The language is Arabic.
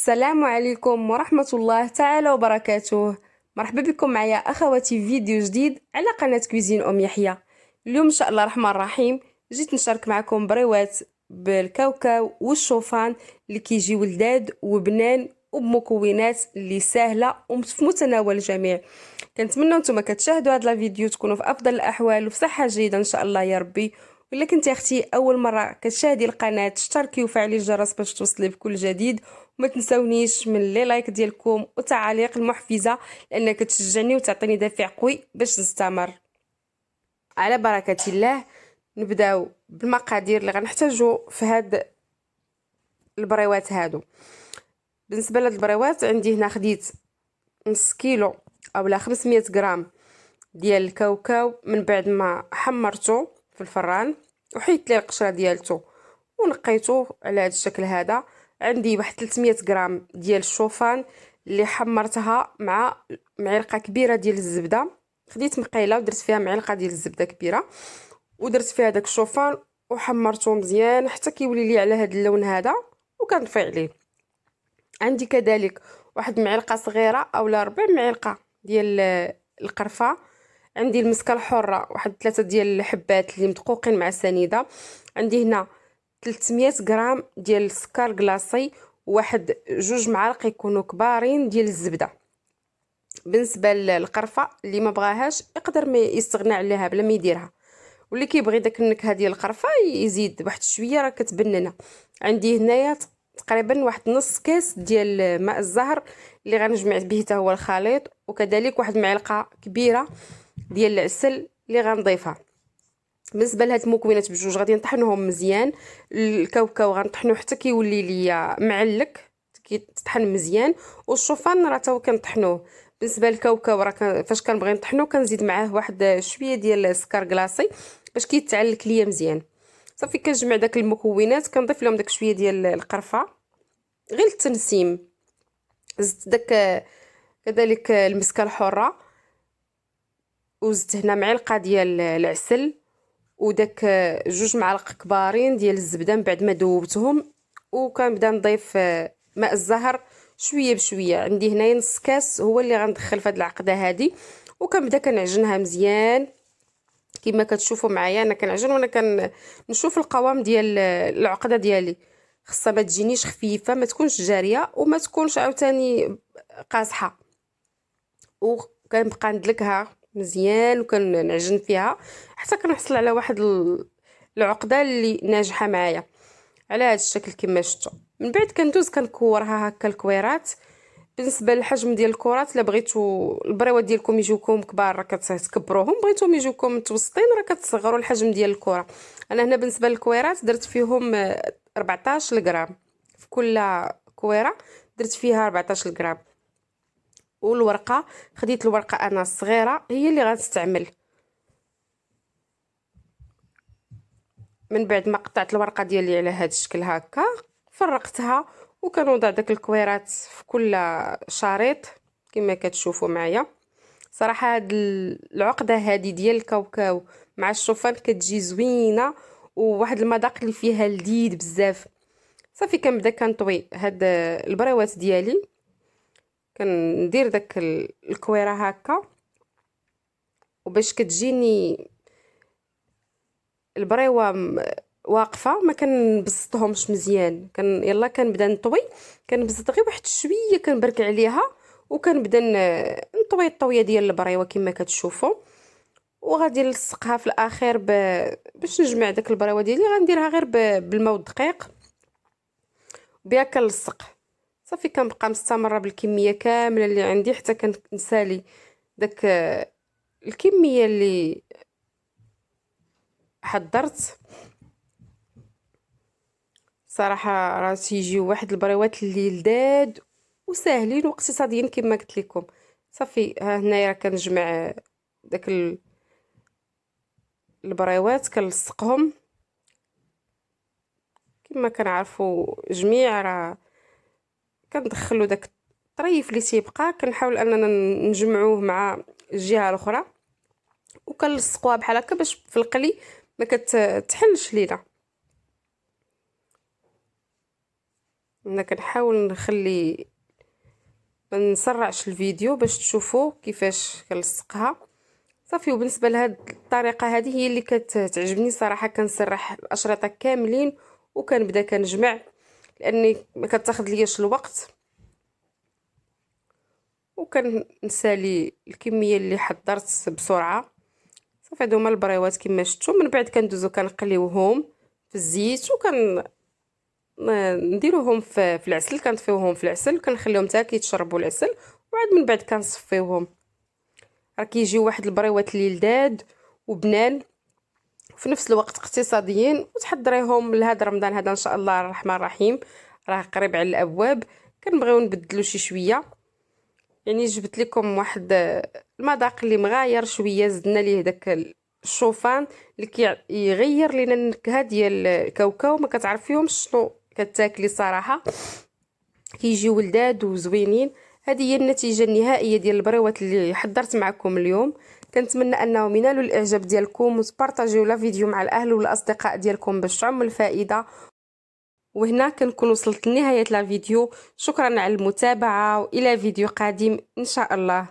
السلام عليكم ورحمة الله تعالى وبركاته. مرحبا بكم معايا أخواتي في فيديو جديد على قناة كويزين أم يحيى. اليوم إن شاء الله الرحمن الرحيم جيت نشارك معكم بريوات بالكاوكاو والشوفان اللي كيجيو لذاذ وبنان وبمكونات اللي سهلة وفي متناول الجميع. كنتمنى نتوما كتشاهدوا هذا الفيديو تكونوا في افضل الاحوال وفي صحه جيده ان شاء الله يا ربي. ولا كنتي اختي اول مره كتشاهدي القناه اشتركي وفعلي الجرس باش توصلي بكل جديد، وما تنسونيش من لي لايك ديالكم وتعاليق المحفزه لانها كتشجعني وتعطيني دافع قوي باش نستمر. على بركه الله نبداو بالمقادير اللي غنحتاجو في هاد البريوات هادو. بالنسبه لهاد البريوات عندي هنا خديت نص كيلو اولا 500 غرام ديال الكاوكاو من بعد ما حمرته في الفران وحيدت ليه القشره ديالته ونقيته على هذا الشكل هذا. عندي واحد 300 غرام ديال الشوفان اللي حمرتها مع معلقه كبيره ديال الزبده. خديت مقيله ودرت فيها معلقه ديال الزبده كبيره ودرت فيها داك الشوفان وحمرته مزيان حتى كيولي لي على هذا اللون هذا وكنطفي عليه. عندي كذلك واحد معلقه صغيره اولا ربع معلقه ديال القرفه. عندي المسكه الحره واحد 3 ديال الحبات اللي مدقوقين مع سنيده. عندي هنا 300 غرام ديال السكر كلاصي وواحد 2 معالق يكونوا كبارين ديال الزبده. بالنسبه للقرفه اللي ما بغاهاش يقدر ما يستغنى عليها بلا ما يديرها، واللي كيبغي داك النكهه ديال القرفه يزيد واحد شويه راه كتبننا. عندي هنايا تقريبا واحد نص كاس ديال ماء الزهر اللي غنجمع به حتى هو الخليط، وكذلك واحد معلقه كبيره ديال العسل اللي غنضيفها. بالنسبه لهاد المكونات بجوج غادي نطحنهم مزيان. الكاوكاو غنطحنوه حتى كيولي ليا معلك كيطحن مزيان، والشوفان راه تا هو كنطحنوه. بالنسبه للكاوكاو راه فاش كنبغي نطحنو كنزيد معاه واحد شويه ديال السكر كلاصي باش كيتعلك ليا مزيان. صافي كنجمع داك المكونات كنضيف لهم داك شويه ديال القرفه غير التنسيم. زدت داك كذلك المسكه الحره وزدت هنا معلقه ديال العسل وداك 2 معالق كبارين ديال الزبده من بعد ما ذوبتهم. وكنبدا نضيف ماء الزهر شويه بشويه. عندي هنايا نص كاس هو اللي غندخل في هاد العقده هادي، وكنبدا كنعجنها مزيان كما كتشوفوا معايا. انا كنعجن وانا كنشوف القوام ديال العقده ديالي، خصها ما تجينيش خفيفه ما تكونش جاريه وما تكونش عاوتاني قاصحه. وكنبقى ندلكها مزيان وكنعجن فيها حتى كنحصل على واحد العقده اللي ناجحه معايا على هذا الشكل كما شفتوا. من بعد كندوز كنكورها هكا الكويرات. بالنسبه للحجم ديال الكرات الا بغيتو البريوات ديالكم يجيوكم كبار راه كتكبروهم، بغيتوهم يجيوكم متوسطين راه كتصغروا الحجم ديال الكره. انا هنا بالنسبه للكويرات درت فيهم 14 غرام في كل كويره، درت فيها 14 غرام. والورقه خديت الورقه انا الصغيره هي اللي غنستعمل. من بعد ما قطعت الورقه ديالي على هذا الشكل هكا فرقتها وكنوضع داك الكويرات في كل شريط كما كتشوفوا معايا. صراحه هاد العقده هذه ديال الكاوكاو مع الشوفان كتجي زوينه وواحد المذاق اللي فيها لذيذ بزاف. صافي كنبدا كنطوي هاد البريوات ديالي، كندير داك الكويره هكا وباش كتجيني البريوه واقفه ما كنبسطهمش مزيان. يلا كنبدا نطوي، كنبسط غير واحد شويه كنبرك عليها وكنبدا نطوي الطويه ديال البريوه كما كتشوفوا. وغادي نلصقها في الاخير باش نجمع داك البريوه ديالي غنديرها غير بالماء والدقيق بها كنلصق. صافي كنبقى مستمره بالكميه كامله اللي عندي حتى كنسالي داك الكميه اللي حضرت. صراحه راه تيجيو واحد البريوات اللي لذاذ وساهلين واقتصاديين كما قلت لكم. صافي ها هنايا راه كنجمع داك البريوات كنلصقهم كما كنعرفوا جميع. راه كندخلوا داك الطريف اللي تيبقى كنحاول اننا نجمعوه مع الجهه الاخرى وكنلصقوها بحال هكا باش في القلي ما كتحلش لينا. انا كنحاول نخلي ما نسرعش الفيديو باش تشوفوا كيفاش كنلصقها صافي. وبالنسبه لهاد الطريقه هذه هي اللي كتعجبني صراحه، كنسرح الاشرطه كاملين وكنبدا كنجمع، لاني ما كتاخذ لياش الوقت، وكنسالي الكميه اللي حضرت بسرعه. صافي هادو هما البريوات كما شفتوا. من بعد كندوزو كنقليوهم في الزيت، نديروهم في العسل، كنطفيوهم في العسل كنخليهم حتى كيتشربوا العسل، وعاد من بعد كنصفيوهم. راه كيجيو واحد البريوات اللي لذاذ وبنان وفي نفس الوقت اقتصاديين، وتحضريهم لهذا رمضان هذا ان شاء الله الرحمن الرحيم، راه قريب على الابواب. كنبغيو نبدلو شي شويه، يعني جبت لكم واحد المذاق اللي مغاير شويه، زدنا ليه داك الشوفان اللي كيغير لينا النكهه ديال الكاوكاو. ما كتعرفيهمش شنو كتاكلي صراحه، كيجيو لذاذ وزوينين. هذه هي النتيجه النهائيه ديال البريوات اللي حضرت معكم اليوم. كنتمنى انهم ينالوا الاعجاب ديالكم، وتبارطاجيو لا فيديو مع الاهل والاصدقاء ديالكم باش تعم الفائده. وهنا كنكون وصلت لنهايه لا فيديو. شكرا على المتابعه، والى فيديو قادم ان شاء الله.